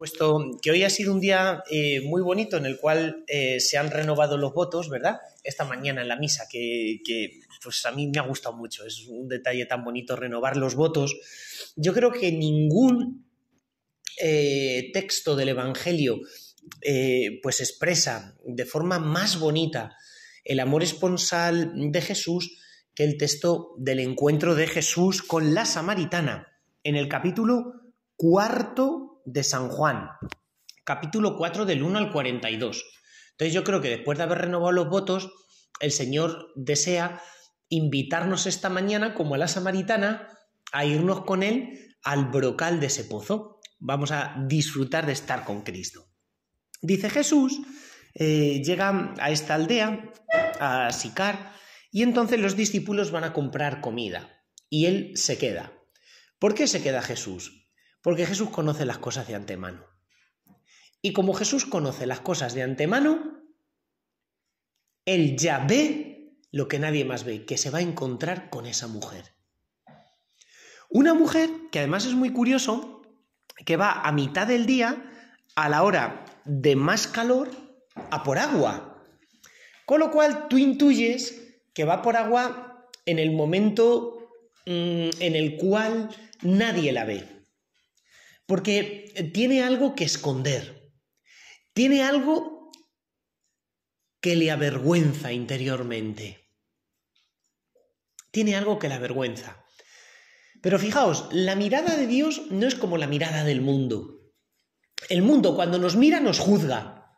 Puesto que hoy ha sido un día muy bonito en el cual se han renovado los votos, ¿verdad? Esta mañana en la misa, pues a mí me ha gustado mucho. Es un detalle tan bonito renovar los votos. Yo creo que ningún texto del Evangelio pues expresa de forma más bonita el amor esponsal de Jesús que el texto del encuentro de Jesús con la samaritana en el capítulo 4 de San Juan, capítulo 4 del 1 al 42. Entonces yo creo que después de haber renovado los votos, el Señor desea invitarnos esta mañana, como a la samaritana, a irnos con Él al brocal de ese pozo. Vamos a disfrutar de estar con Cristo. Dice Jesús, llega a esta aldea, a Sicar, y entonces los discípulos van a comprar comida y Él se queda. ¿Por qué se queda Jesús? Porque Jesús conoce las cosas de antemano. Y como Jesús conoce las cosas de antemano, Él ya ve lo que nadie más ve, que se va a encontrar con esa mujer. Una mujer que además es muy curioso, que va a mitad del día, a la hora de más calor, a por agua. Con lo cual tú intuyes que va por agua en el momento en el cual nadie la ve. Porque tiene algo que esconder, tiene algo que le avergüenza interiormente, tiene algo que le avergüenza. Pero fijaos, la mirada de Dios no es como la mirada del mundo. El mundo cuando nos mira nos juzga.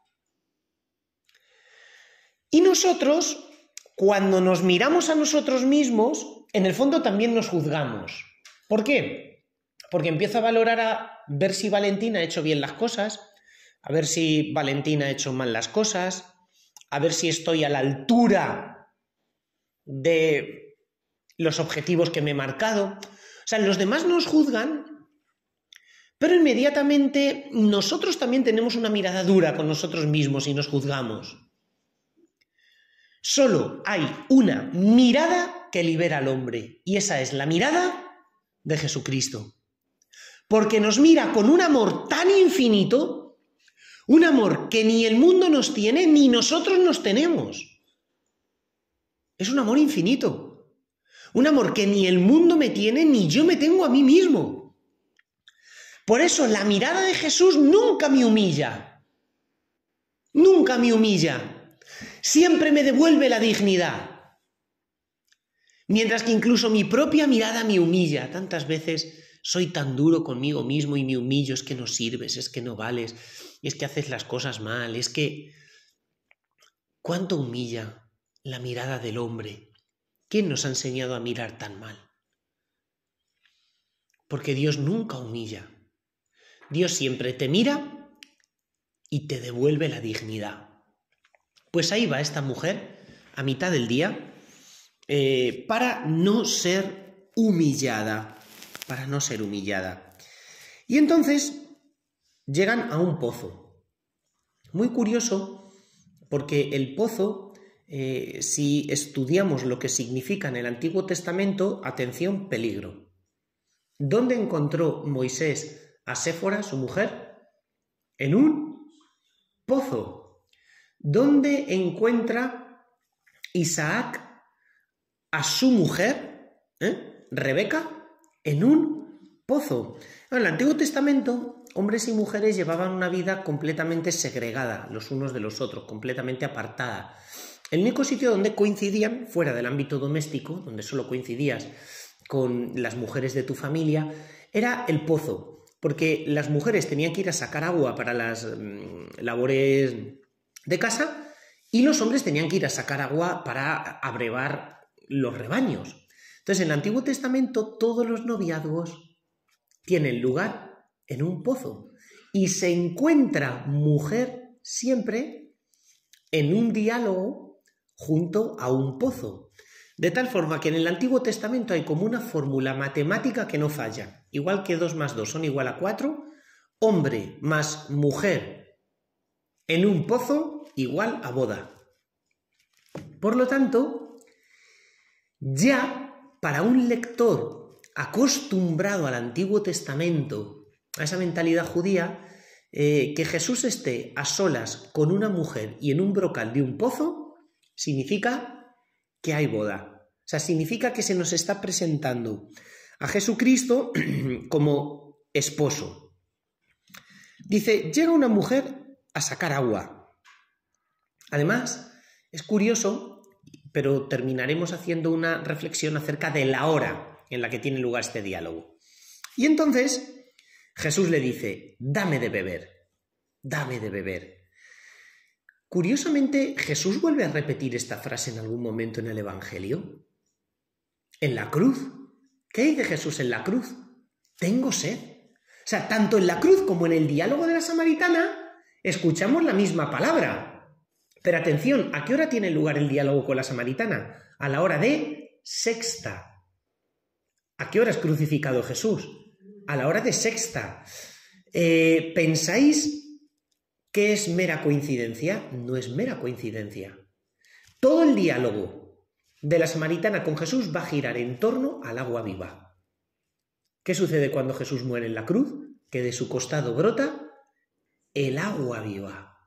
Y nosotros, cuando nos miramos a nosotros mismos, en el fondo también nos juzgamos. ¿Por qué? Porque empiezo a valorar a ver si Valentina ha hecho bien las cosas, a ver si Valentina ha hecho mal las cosas, a ver si estoy a la altura de los objetivos que me he marcado. O sea, los demás nos juzgan, pero inmediatamente nosotros también tenemos una mirada dura con nosotros mismos y nos juzgamos. Solo hay una mirada que libera al hombre, y esa es la mirada de Jesucristo. Porque nos mira con un amor tan infinito, un amor que ni el mundo nos tiene, ni nosotros nos tenemos. Es un amor infinito. Un amor que ni el mundo me tiene, ni yo me tengo a mí mismo. Por eso la mirada de Jesús nunca me humilla. Nunca me humilla. Siempre me devuelve la dignidad. Mientras que incluso mi propia mirada me humilla. Tantas veces soy tan duro conmigo mismo y me humillo, es que no sirves, es que no vales, es que haces las cosas mal, es que... ¿Cuánto humilla la mirada del hombre? ¿Quién nos ha enseñado a mirar tan mal? Porque Dios nunca humilla. Dios siempre te mira y te devuelve la dignidad. Pues ahí va esta mujer a mitad del día para no ser humillada. Para no ser humillada. Y entonces llegan a un pozo. Muy curioso, porque el pozo, si estudiamos lo que significa en el Antiguo Testamento, atención, peligro. ¿Dónde encontró Moisés a Séfora, su mujer? En un pozo. ¿Dónde encuentra Isaac a su mujer, Rebeca? En un pozo. En el Antiguo Testamento, hombres y mujeres llevaban una vida completamente segregada los unos de los otros, completamente apartada. El único sitio donde coincidían, fuera del ámbito doméstico, donde solo coincidías con las mujeres de tu familia, era el pozo, porque las mujeres tenían que ir a sacar agua para las labores de casa y los hombres tenían que ir a sacar agua para abrevar los rebaños. Entonces, en el Antiguo Testamento todos los noviazgos tienen lugar en un pozo y se encuentra mujer siempre en un diálogo junto a un pozo. De tal forma que en el Antiguo Testamento hay como una fórmula matemática que no falla. Igual que 2 más 2 son igual a 4, hombre más mujer en un pozo igual a boda. Por lo tanto, ya para un lector acostumbrado al Antiguo Testamento, a esa mentalidad judía, que Jesús esté a solas con una mujer y en un brocal de un pozo, significa que hay boda. O sea, significa que se nos está presentando a Jesucristo como esposo. Dice, llega una mujer a sacar agua. Además, es curioso, pero terminaremos haciendo una reflexión acerca de la hora en la que tiene lugar este diálogo. Y entonces Jesús le dice, dame de beber, dame de beber. Curiosamente, Jesús vuelve a repetir esta frase en algún momento en el Evangelio. En la cruz. ¿Qué dice Jesús en la cruz? Tengo sed. O sea, tanto en la cruz como en el diálogo de la samaritana escuchamos la misma palabra. Pero atención, ¿a qué hora tiene lugar el diálogo con la samaritana? A la hora de sexta. ¿A qué hora es crucificado Jesús? A la hora de sexta. ¿Pensáis que es mera coincidencia? No es mera coincidencia. Todo el diálogo de la samaritana con Jesús va a girar en torno al agua viva. ¿Qué sucede cuando Jesús muere en la cruz? Que de su costado brota el agua viva.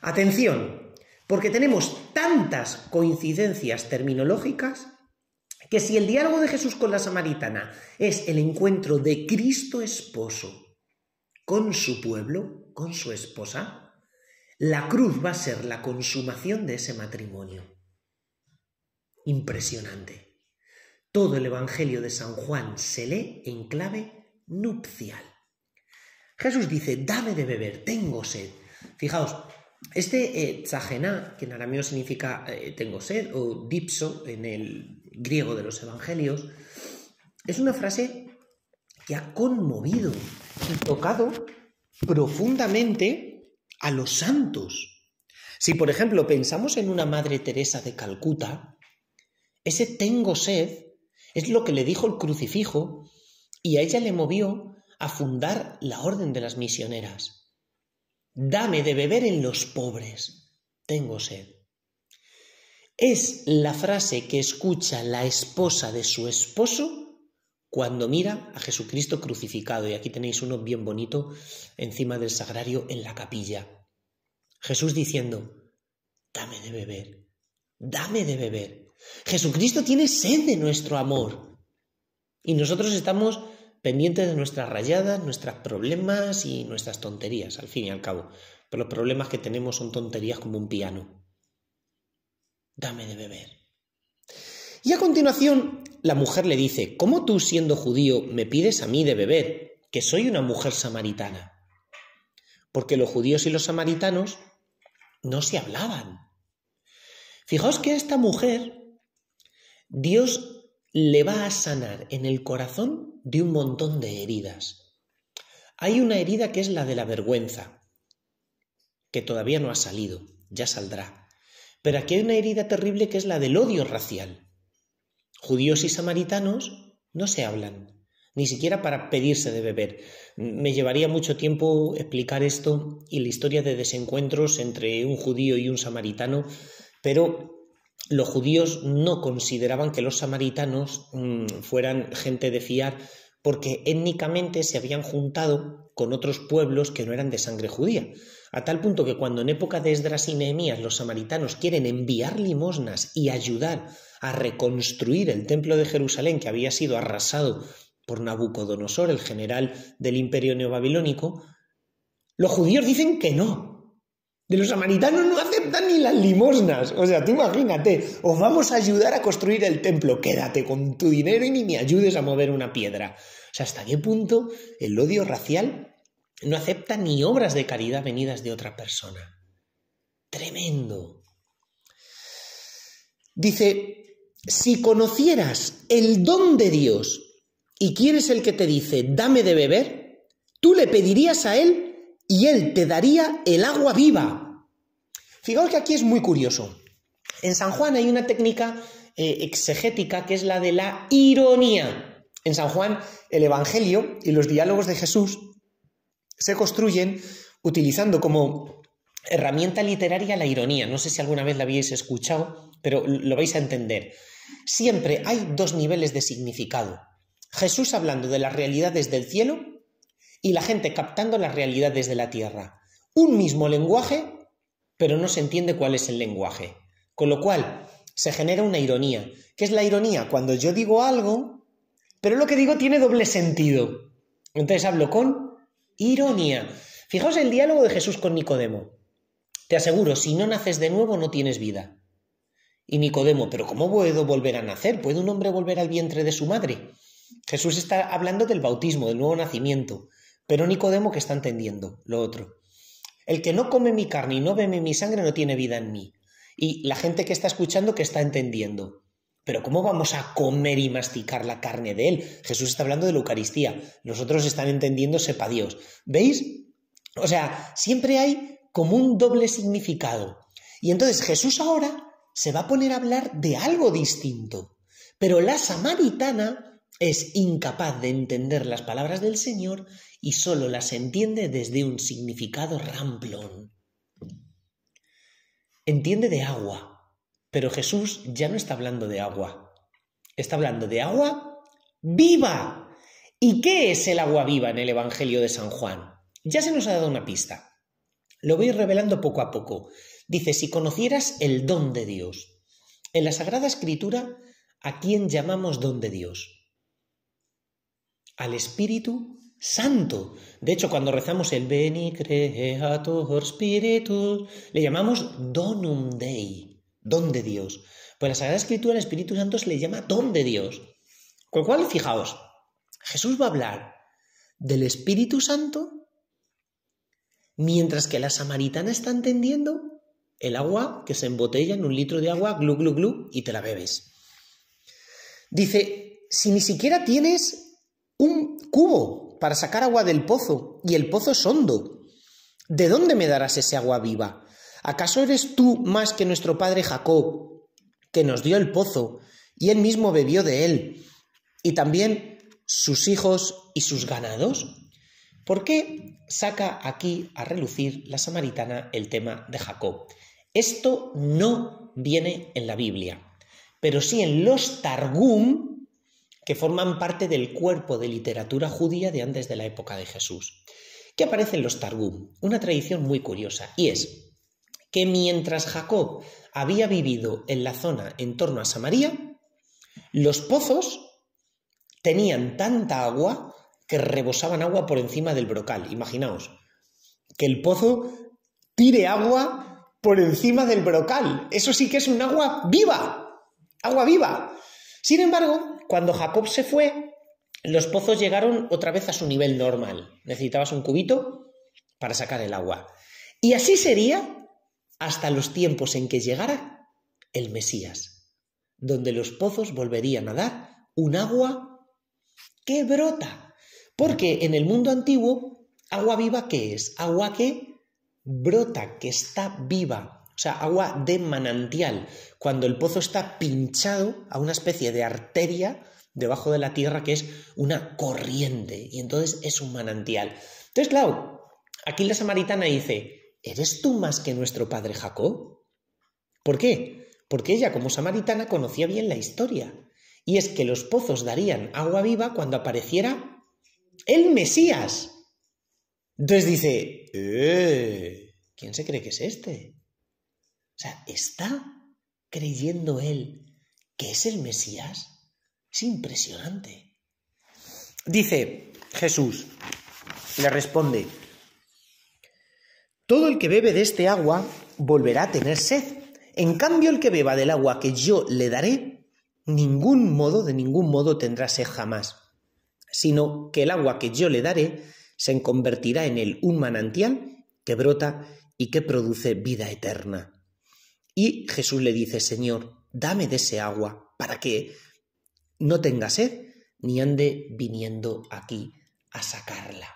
Atención, porque tenemos tantas coincidencias terminológicas que si el diálogo de Jesús con la samaritana es el encuentro de Cristo esposo con su pueblo, con su esposa, la cruz va a ser la consumación de ese matrimonio. Impresionante. Todo el Evangelio de San Juan se lee en clave nupcial. Jesús dice, dame de beber, tengo sed. Fijaos, este tzagená, que en arameo significa tengo sed, o dipso en el griego de los Evangelios, es una frase que ha conmovido y tocado profundamente a los santos. Si, por ejemplo, pensamos en una Madre Teresa de Calcuta, ese tengo sed es lo que le dijo el crucifijo y a ella le movió a fundar la Orden de las Misioneras. Dame de beber en los pobres, tengo sed. Es la frase que escucha la esposa de su esposo cuando mira a Jesucristo crucificado. Y aquí tenéis uno bien bonito encima del sagrario en la capilla. Jesús diciendo, dame de beber, dame de beber. Jesucristo tiene sed de nuestro amor. Y nosotros estamos pendientes de nuestras rayadas, nuestros problemas y nuestras tonterías, al fin y al cabo. Pero los problemas que tenemos son tonterías como un piano. Dame de beber. Y a continuación, la mujer le dice, ¿cómo tú, siendo judío, me pides a mí de beber, que soy una mujer samaritana? Porque los judíos y los samaritanos no se hablaban. Fijaos que a esta mujer Dios le va a sanar en el corazón de un montón de heridas. Hay una herida que es la de la vergüenza, que todavía no ha salido, ya saldrá. Pero aquí hay una herida terrible que es la del odio racial. Judíos y samaritanos no se hablan, ni siquiera para pedirse de beber. Me llevaría mucho tiempo explicar esto y la historia de desencuentros entre un judío y un samaritano, pero los judíos no consideraban que los samaritanos fueran gente de fiar porque étnicamente se habían juntado con otros pueblos que no eran de sangre judía, a tal punto que cuando en época de Esdras y Nehemías los samaritanos quieren enviar limosnas y ayudar a reconstruir el templo de Jerusalén que había sido arrasado por Nabucodonosor, el general del imperio neobabilónico, los judíos dicen que no. De los samaritanos no aceptan ni las limosnas. O sea, tú imagínate, os vamos a ayudar a construir el templo, quédate con tu dinero y ni me ayudes a mover una piedra. O sea, ¿hasta qué punto el odio racial no acepta ni obras de caridad venidas de otra persona? Tremendo. Dice, si conocieras el don de Dios y quién es el que te dice, dame de beber, tú le pedirías a él y él te daría el agua viva. Fijaos que aquí es muy curioso. En San Juan hay una técnica exegética que es la de la ironía. En San Juan el Evangelio y los diálogos de Jesús se construyen utilizando como herramienta literaria la ironía. No sé si alguna vez la habéis escuchado, pero lo vais a entender. Siempre hay dos niveles de significado. Jesús hablando de las realidades del cielo y la gente captando las realidades de la tierra. Un mismo lenguaje, pero no se entiende cuál es el lenguaje. Con lo cual, se genera una ironía. ¿Qué es la ironía? Cuando yo digo algo, pero lo que digo tiene doble sentido. Entonces hablo con ironía. Fijaos el diálogo de Jesús con Nicodemo. Te aseguro, si no naces de nuevo no tienes vida. Y Nicodemo, ¿pero cómo puedo volver a nacer? ¿Puede un hombre volver al vientre de su madre? Jesús está hablando del bautismo, del nuevo nacimiento. Pero Nicodemo, ¿qué está entendiendo? Lo otro. El que no come mi carne y no bebe mi sangre no tiene vida en mí. Y la gente que está escuchando, ¿qué está entendiendo? Pero ¿cómo vamos a comer y masticar la carne de él? Jesús está hablando de la Eucaristía. Los otros están entendiendo sepa Dios. ¿Veis? O sea, siempre hay como un doble significado. Y entonces Jesús ahora se va a poner a hablar de algo distinto. Pero la samaritana es incapaz de entender las palabras del Señor y solo las entiende desde un significado ramplón. Entiende de agua, pero Jesús ya no está hablando de agua. Está hablando de agua viva. ¿Y qué es el agua viva en el Evangelio de San Juan? Ya se nos ha dado una pista. Lo voy revelando poco a poco. Dice, si conocieras el don de Dios. En la Sagrada Escritura, ¿a quién llamamos don de Dios? Al Espíritu Santo. De hecho, cuando rezamos el Veni Creator Spiritus, le llamamos Donum Dei, don de Dios. Pues en la Sagrada Escritura el Espíritu Santo se le llama don de Dios. Con lo cual, fijaos, Jesús va a hablar del Espíritu Santo, mientras que la samaritana está entendiendo el agua que se embotella en un litro de agua, glu, glu, glu, y te la bebes. Dice, si ni siquiera tienes un cubo para sacar agua del pozo, y el pozo es hondo, ¿de dónde me darás ese agua viva? ¿Acaso eres tú más que nuestro padre Jacob, que nos dio el pozo, y él mismo bebió de él, y también sus hijos y sus ganados? ¿Por qué saca aquí a relucir la samaritana el tema de Jacob? Esto no viene en la Biblia, pero sí en los Targum, que forman parte del cuerpo de literatura judía de antes de la época de Jesús. ¿Qué aparece en los Targum? Una tradición muy curiosa, y es que mientras Jacob había vivido en la zona en torno a Samaria, los pozos tenían tanta agua que rebosaban agua por encima del brocal. Imaginaos, que el pozo tire agua por encima del brocal. Eso sí que es un agua viva, agua viva. Sin embargo, cuando Jacob se fue, los pozos llegaron otra vez a su nivel normal. Necesitabas un cubito para sacar el agua. Y así sería hasta los tiempos en que llegara el Mesías, donde los pozos volverían a dar un agua que brota. Porque en el mundo antiguo, agua viva, ¿qué es? Agua que brota, que está viva. O sea, agua de manantial, cuando el pozo está pinchado a una especie de arteria debajo de la tierra que es una corriente, y entonces es un manantial. Entonces, claro, aquí la samaritana dice, ¿eres tú más que nuestro padre Jacob? ¿Por qué? Porque ella, como samaritana, conocía bien la historia, y es que los pozos darían agua viva cuando apareciera el Mesías. Entonces dice, ¿quién se cree que es este? O sea, ¿está creyendo él que es el Mesías? Es impresionante. Dice Jesús, le responde, todo el que bebe de este agua volverá a tener sed. En cambio, el que beba del agua que yo le daré, de ningún modo tendrá sed jamás, sino que el agua que yo le daré se convertirá en él un manantial que brota y que produce vida eterna. Y Jesús le dice, Señor, dame de ese agua para que no tenga sed ni ande viniendo aquí a sacarla.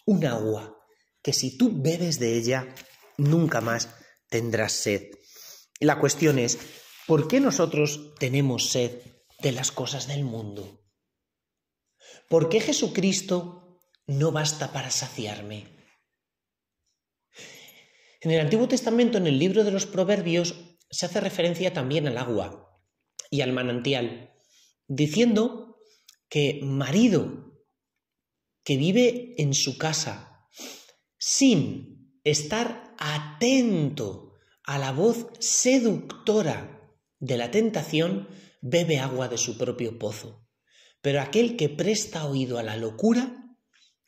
Un agua que si tú bebes de ella, nunca más tendrás sed. La cuestión es, ¿por qué nosotros tenemos sed de las cosas del mundo? ¿Por qué Jesucristo no basta para saciarme? En el Antiguo Testamento, en el libro de los Proverbios, se hace referencia también al agua y al manantial, diciendo que marido que vive en su casa sin estar atento a la voz seductora de la tentación, bebe agua de su propio pozo. Pero aquel que presta oído a la locura,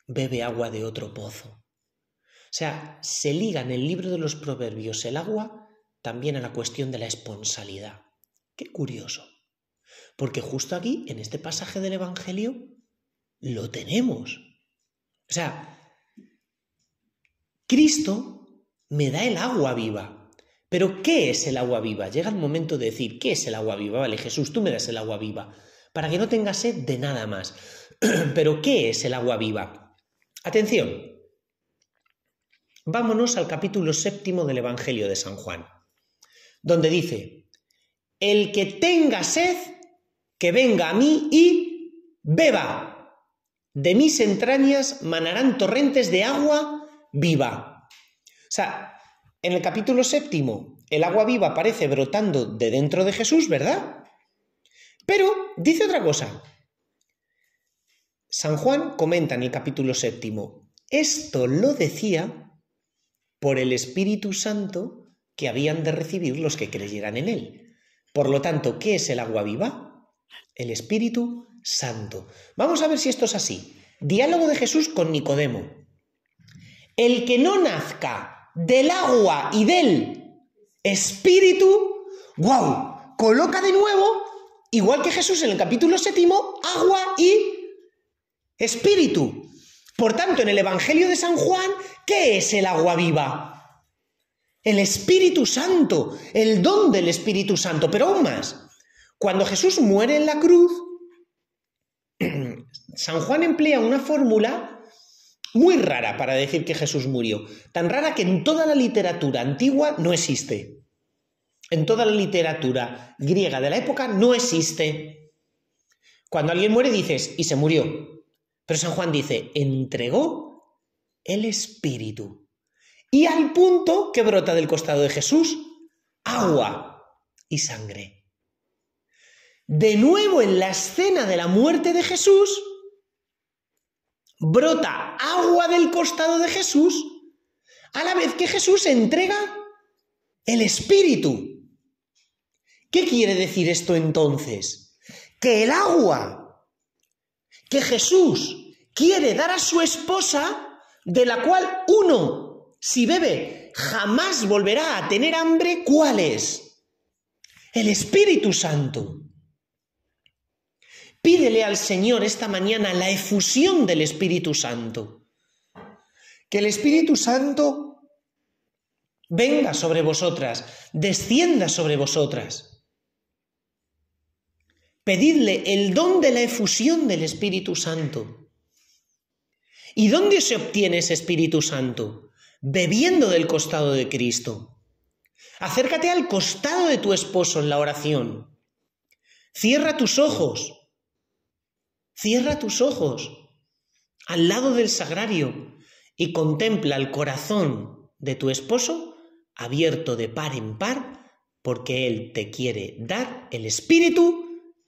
bebe agua de otro pozo. O sea, se liga en el libro de los Proverbios el agua también a la cuestión de la esponsalidad. Qué curioso. Porque justo aquí, en este pasaje del Evangelio, lo tenemos. O sea, Cristo me da el agua viva. ¿Pero qué es el agua viva? Llega el momento de decir, ¿qué es el agua viva? Vale, Jesús, tú me das el agua viva, para que no tenga sed de nada más. ¿Pero qué es el agua viva? Atención, vámonos al capítulo 7 del Evangelio de San Juan, donde dice, el que tenga sed, que venga a mí y beba. De mis entrañas manarán torrentes de agua viva. O sea, en el capítulo 7, el agua viva aparece brotando de dentro de Jesús, ¿verdad? Pero dice otra cosa. San Juan comenta en el capítulo 7, esto lo decía por el Espíritu Santo que habían de recibir los que creyeran en él. Por lo tanto, ¿qué es el agua viva? El Espíritu Santo. Vamos a ver si esto es así. Diálogo de Jesús con Nicodemo. El que no nazca del agua y del Espíritu, ¡guau!, coloca de nuevo, igual que Jesús en el capítulo 7, agua y Espíritu. Por tanto, en el Evangelio de San Juan, ¿qué es el agua viva? El Espíritu Santo, el don del Espíritu Santo, pero aún más. Cuando Jesús muere en la cruz, San Juan emplea una fórmula muy rara para decir que Jesús murió, tan rara que en toda la literatura antigua no existe. En toda la literatura griega de la época no existe. Cuando alguien muere dices, y se murió. Pero San Juan dice, entregó el Espíritu. Y al punto que brota del costado de Jesús, agua y sangre. De nuevo en la escena de la muerte de Jesús, brota agua del costado de Jesús, a la vez que Jesús entrega el Espíritu. ¿Qué quiere decir esto entonces? Que el agua que Jesús quiere dar a su esposa, de la cual uno, si bebe, jamás volverá a tener hambre, ¿cuál es? El Espíritu Santo. Pídele al Señor esta mañana la efusión del Espíritu Santo. Que el Espíritu Santo venga sobre vosotras, descienda sobre vosotras. Pedidle el don de la efusión del Espíritu Santo. ¿Y dónde se obtiene ese Espíritu Santo? Bebiendo del costado de Cristo. Acércate al costado de tu esposo en la oración. Cierra tus ojos. Cierra tus ojos al lado del sagrario y contempla el corazón de tu esposo abierto de par en par, porque él te quiere dar el Espíritu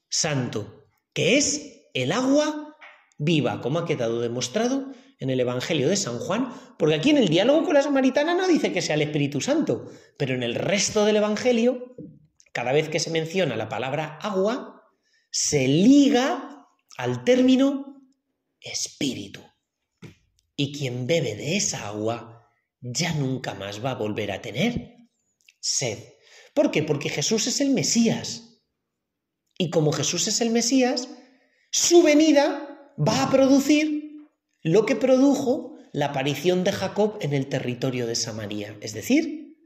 Santo, que es el agua viva, como ha quedado demostrado en el Evangelio de San Juan, porque aquí en el diálogo con la samaritana no dice que sea el Espíritu Santo, pero en el resto del Evangelio, cada vez que se menciona la palabra agua, se liga al término espíritu. Y quien bebe de esa agua ya nunca más va a volver a tener sed. ¿Por qué? Porque Jesús es el Mesías. Y como Jesús es el Mesías, su venida va a producir lo que produjo la aparición de Jacob en el territorio de Samaria. Es decir,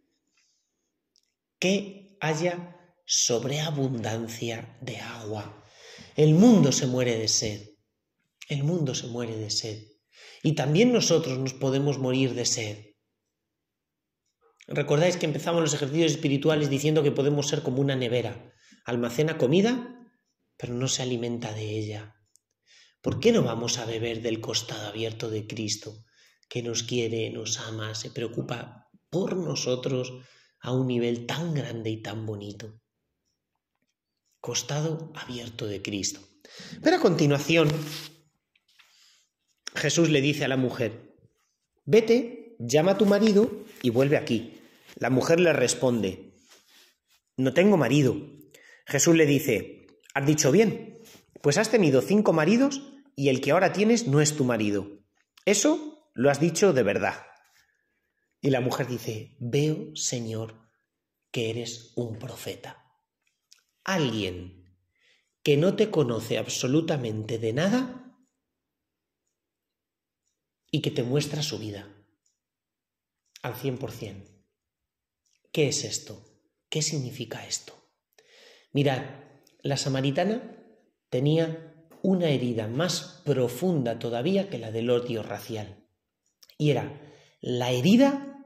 que haya sobreabundancia de agua. El mundo se muere de sed. El mundo se muere de sed. Y también nosotros nos podemos morir de sed. ¿Recordáis que empezamos los ejercicios espirituales diciendo que podemos ser como una nevera? Almacena comida, pero no se alimenta de ella. ¿Por qué no vamos a beber del costado abierto de Cristo, que nos quiere, nos ama, se preocupa por nosotros a un nivel tan grande y tan bonito? Costado abierto de Cristo. Pero a continuación, Jesús le dice a la mujer: vete, llama a tu marido y vuelve aquí. La mujer le responde: no tengo marido. Jesús le dice: has dicho bien, pues has tenido 5 maridos y el que ahora tienes no es tu marido. Eso lo has dicho de verdad. Y la mujer dice: veo, Señor, que eres un profeta. Alguien que no te conoce absolutamente de nada y que te muestra su vida al 100%. ¿Qué es esto? ¿Qué significa esto? Mirad, la samaritana tenía una herida más profunda todavía que la del odio racial. Y era la herida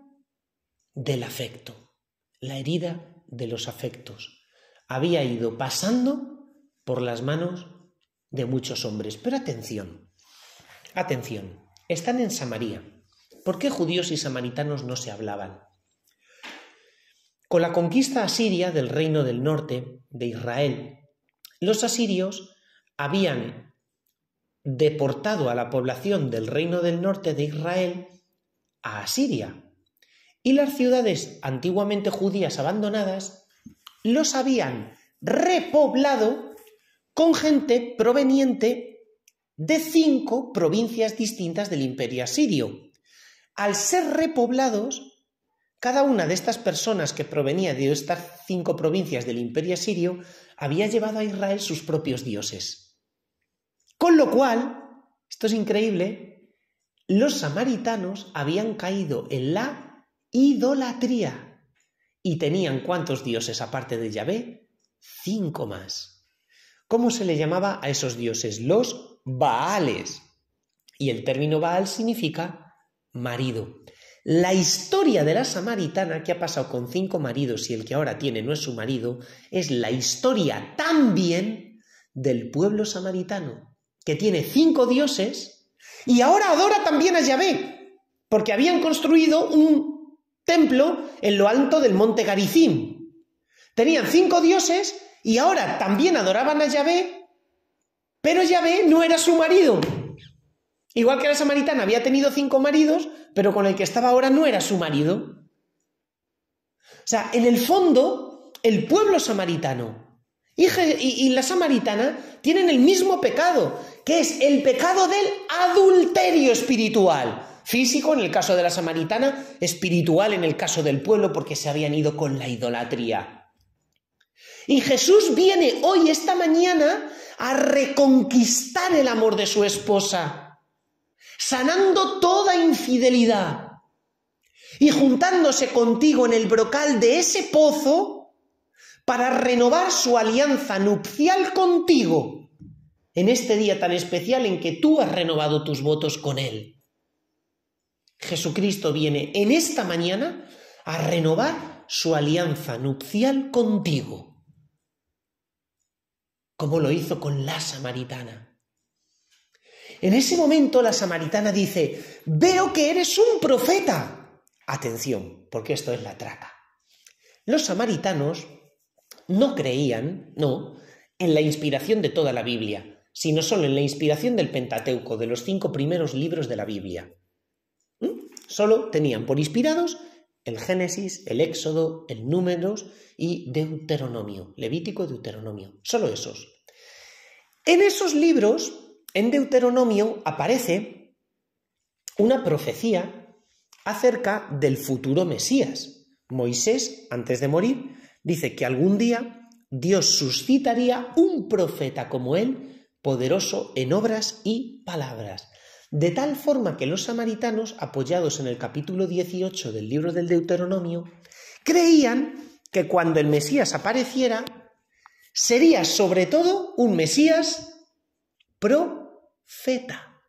del afecto, la herida de los afectos. Había ido pasando por las manos de muchos hombres. Pero atención, están en Samaria. ¿Por qué judíos y samaritanos no se hablaban? Con la conquista asiria del reino del norte de Israel, los asirios habían deportado a la población del reino del norte de Israel a Asiria, y las ciudades antiguamente judías abandonadas los habían repoblado con gente proveniente de 5 provincias distintas del imperio asirio. Al ser repoblados, cada una de estas personas que provenía de estas 5 provincias del imperio asirio había llevado a Israel sus propios dioses. Con lo cual, esto es increíble, los samaritanos habían caído en la idolatría y tenían ¿cuántos dioses aparte de Yahvé? 5 más. ¿Cómo se le llamaba a esos dioses? Los Baales. Y el término Baal significa marido. La historia de la samaritana, que ha pasado con 5 maridos y el que ahora tiene no es su marido, es la historia también del pueblo samaritano, que tiene 5 dioses y ahora adora también a Yahvé, porque habían construido un templo en lo alto del monte Garizim. Tenían 5 dioses y ahora también adoraban a Yahvé, pero Yahvé no era su marido. Igual que la samaritana había tenido 5 maridos, pero con el que estaba ahora no era su marido. O sea, en el fondo, el pueblo samaritano y la samaritana tienen el mismo pecado, que es el pecado del adulterio espiritual. Físico en el caso de la samaritana, espiritual en el caso del pueblo, porque se habían ido con la idolatría. Y Jesús viene hoy, esta mañana, a reconquistar el amor de su esposa, sanando toda infidelidad y juntándose contigo en el brocal de ese pozo para renovar su alianza nupcial contigo en este día tan especial en que tú has renovado tus votos con Él. Jesucristo viene en esta mañana a renovar su alianza nupcial contigo, como lo hizo con la samaritana. En ese momento la samaritana dice: veo que eres un profeta. Atención, porque esto es la traca. Los samaritanos no creían, en la inspiración de toda la Biblia, sino solo en la inspiración del Pentateuco, de los 5 primeros libros de la Biblia. Solo tenían por inspirados el Génesis, el Éxodo, el Números y Deuteronomio, Levítico y Deuteronomio, solo esos. En esos libros, en Deuteronomio, aparece una profecía acerca del futuro Mesías. Moisés, antes de morir, dice que algún día Dios suscitaría un profeta como él, poderoso en obras y palabras. De tal forma que los samaritanos, apoyados en el capítulo 18 del libro del Deuteronomio, creían que cuando el Mesías apareciera, sería sobre todo un Mesías profeta.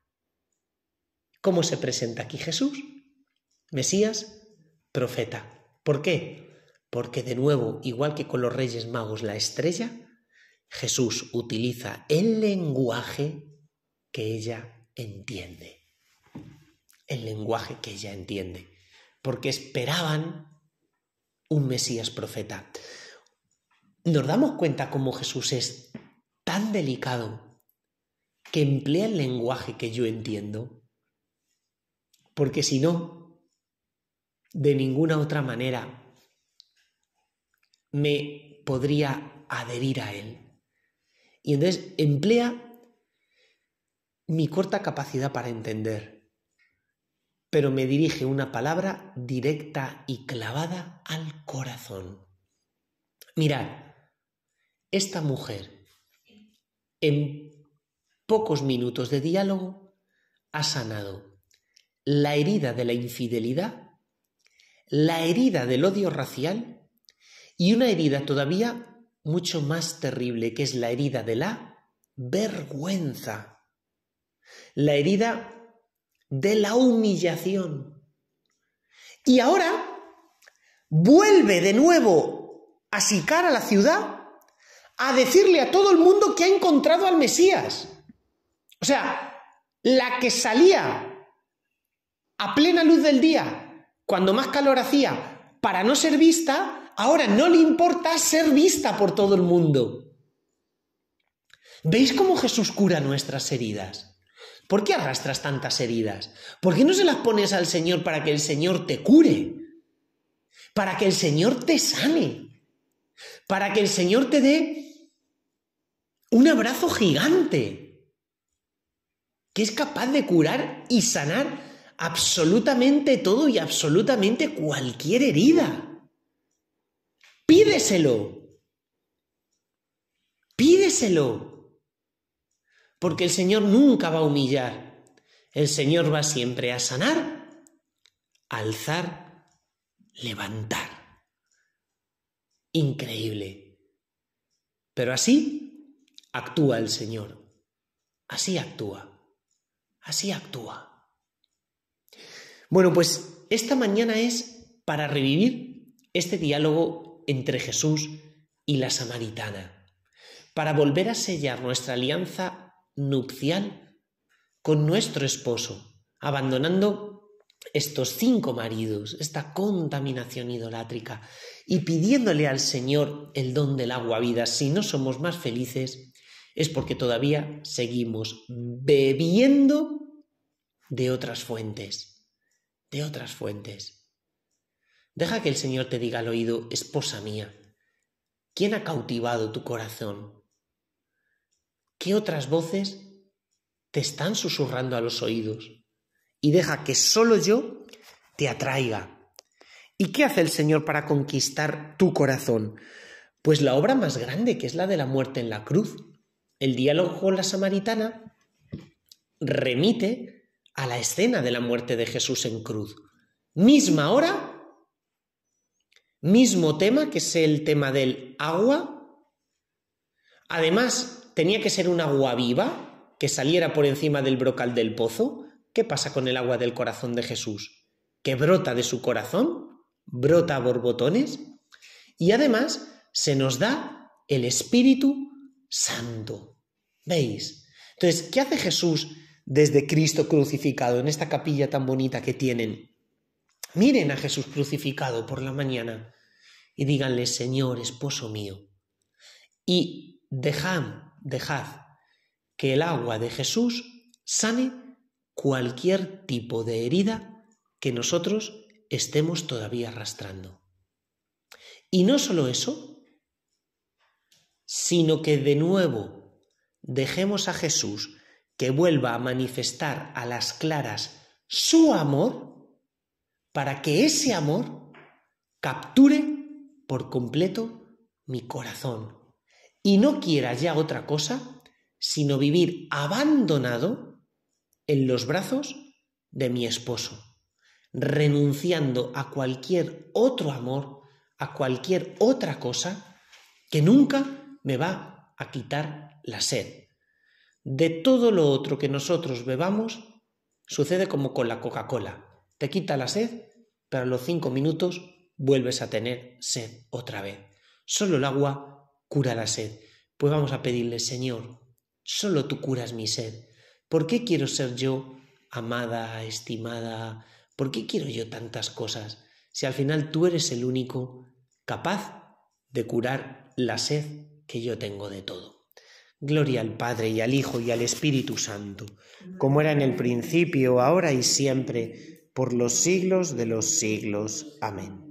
¿Cómo se presenta aquí Jesús? Mesías profeta. ¿Por qué? Porque de nuevo, igual que con los Reyes Magos, la estrella, Jesús utiliza el lenguaje que ella entiende. El lenguaje que ella entiende. Porque esperaban un Mesías profeta. Nos damos cuenta cómo Jesús es tan delicado que emplea el lenguaje que yo entiendo. porque si no, de ninguna otra manera me podría adherir a Él. Y entonces emplea mi corta capacidad para entender, pero me dirige una palabra directa y clavada al corazón. Mirad, esta mujer, en pocos minutos de diálogo, ha sanado la herida de la infidelidad, la herida del odio racial y una herida todavía mucho más terrible, que es la herida de la vergüenza, la herida de la humillación. Y ahora vuelve de nuevo a Sicar, a la ciudad, a decirle a todo el mundo que ha encontrado al Mesías. O sea, la que salía a plena luz del día, cuando más calor hacía, para no ser vista, ahora no le importa ser vista por todo el mundo. ¿Veis cómo Jesús cura nuestras heridas? ¿Por qué arrastras tantas heridas? ¿Por qué no se las pones al Señor para que el Señor te cure? Para que el Señor te sane. Para que el Señor te dé un abrazo gigante, que es capaz de curar y sanar absolutamente todo y absolutamente cualquier herida. Pídeselo. Pídeselo. Porque el Señor nunca va a humillar. El Señor va siempre a sanar, alzar, levantar. Increíble. Pero así actúa el Señor. Así actúa. Así actúa. Bueno, pues esta mañana es para revivir este diálogo entre Jesús y la samaritana, para volver a sellar nuestra alianza nupcial con nuestro esposo, abandonando estos 5 maridos, esta contaminación idolátrica, y pidiéndole al Señor el don del agua vida. Si no somos más felices, es porque todavía seguimos bebiendo de otras fuentes, de otras fuentes. Deja que el Señor te diga al oído: esposa mía, ¿quién ha cautivado tu corazón? ¿Qué otras voces te están susurrando a los oídos? Y deja que solo yo te atraiga. ¿Y qué hace el Señor para conquistar tu corazón? Pues la obra más grande, que es la de la muerte en la cruz. El diálogo con la samaritana remite a la escena de la muerte de Jesús en cruz. Misma hora, mismo tema, que es el tema del agua. Además, tenía que ser un agua viva, que saliera por encima del brocal del pozo. ¿Qué pasa con el agua del corazón de Jesús? Que brota de su corazón, brota a borbotones, y además se nos da el Espíritu Santo. ¿Veis? Entonces, ¿qué hace Jesús desde Cristo crucificado en esta capilla tan bonita que tienen? Miren a Jesús crucificado por la mañana y díganle: Señor, esposo mío. Y dejad que el agua de Jesús sane cualquier tipo de herida que nosotros estemos todavía arrastrando. Y no solo eso, sino que de nuevo dejemos a Jesús que vuelva a manifestar a las claras su amor, para que ese amor capture por completo mi corazón y no quiera ya otra cosa sino vivir abandonado en los brazos de mi esposo, renunciando a cualquier otro amor, a cualquier otra cosa que nunca me va a quitar la sed. De todo lo otro que nosotros bebamos, sucede como con la Coca-Cola. Te quita la sed, pero a los 5 minutos vuelves a tener sed otra vez. Solo el agua cura la sed. Pues vamos a pedirle: Señor, solo tú curas mi sed. ¿Por qué quiero ser yo amada, estimada? ¿Por qué quiero yo tantas cosas? Si al final tú eres el único capaz de curar la sed que yo tengo de todo. Gloria al Padre y al Hijo y al Espíritu Santo, como era en el principio, ahora y siempre, por los siglos de los siglos. Amén.